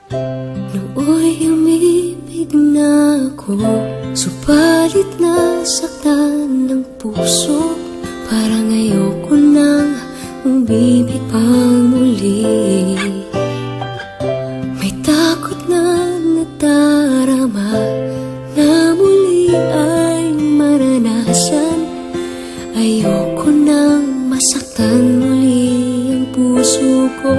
Nooy umibig na ako, subalit nasaktan ng puso. Parang ayoko nang umibig pang muli. May takot na nadarama na muli ay maranasan. Ayoko nang masaktan muli ang puso ko.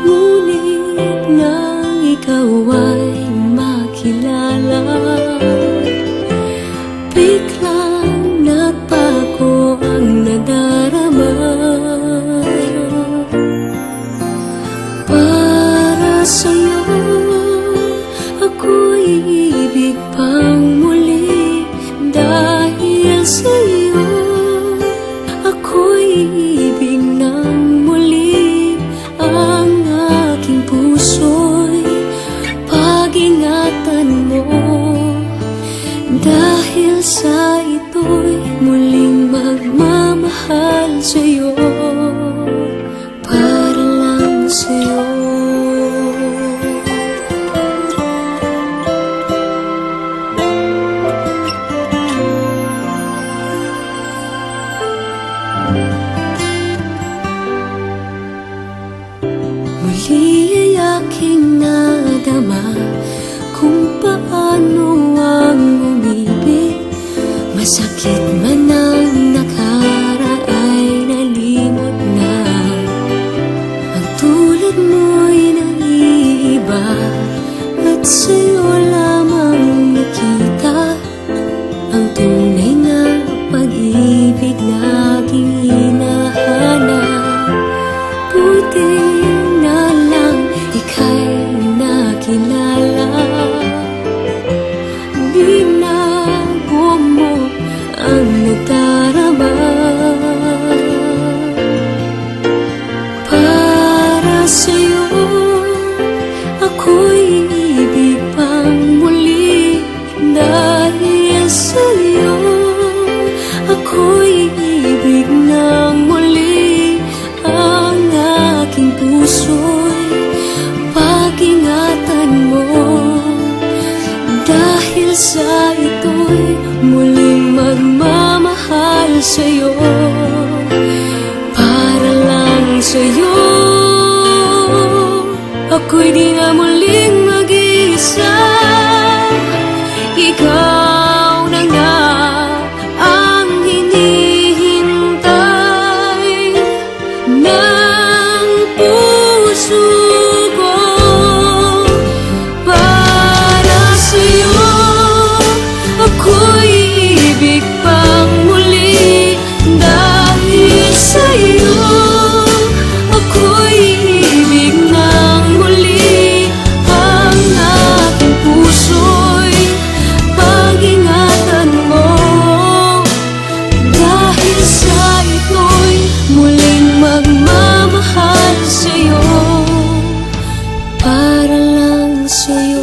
Ngunit nang ikaw ay makilala, biglang nagbago ang nadarama. Para sa'yo ako'y ibig pang muli. Dahil sa'yo ako'y ibig ng muli. Ang aking puso'y pag-ingatan mo. Dahil sa ito'y muling magmamahal sa'yo, para lang sa'yo. Muli ay aking nadama kung paano ang umibig. Masakit man ang nakaraay nalimot na. Ang tulad mo'y naiiba at sa'yo lamang nakita ang tunay na pag-ibig na aking hinahanap. Buti na lang ika'y nakilala. Binago mo ang nadarama. Para sa'yo ako'y ibig pang muli. Dahil sa'yo ako'y ibig ng muli. Ang aking puso'y pag-ingatan mo. Dahil sa ito'y muling magmamahal sa'yo, para lang sa'yo. Ako'y di na muling mag-iisa. Ikaw na nga ang hinihintay ng puso ko. Para sa'yo ako'y ibig pang muli. Dahil sa'yo ako'y ibig ng muli. Ang aking puso'y pag-ingatan mo. Dahil sa ito'y muling magmamahal sa'yo, para lang sa'yo.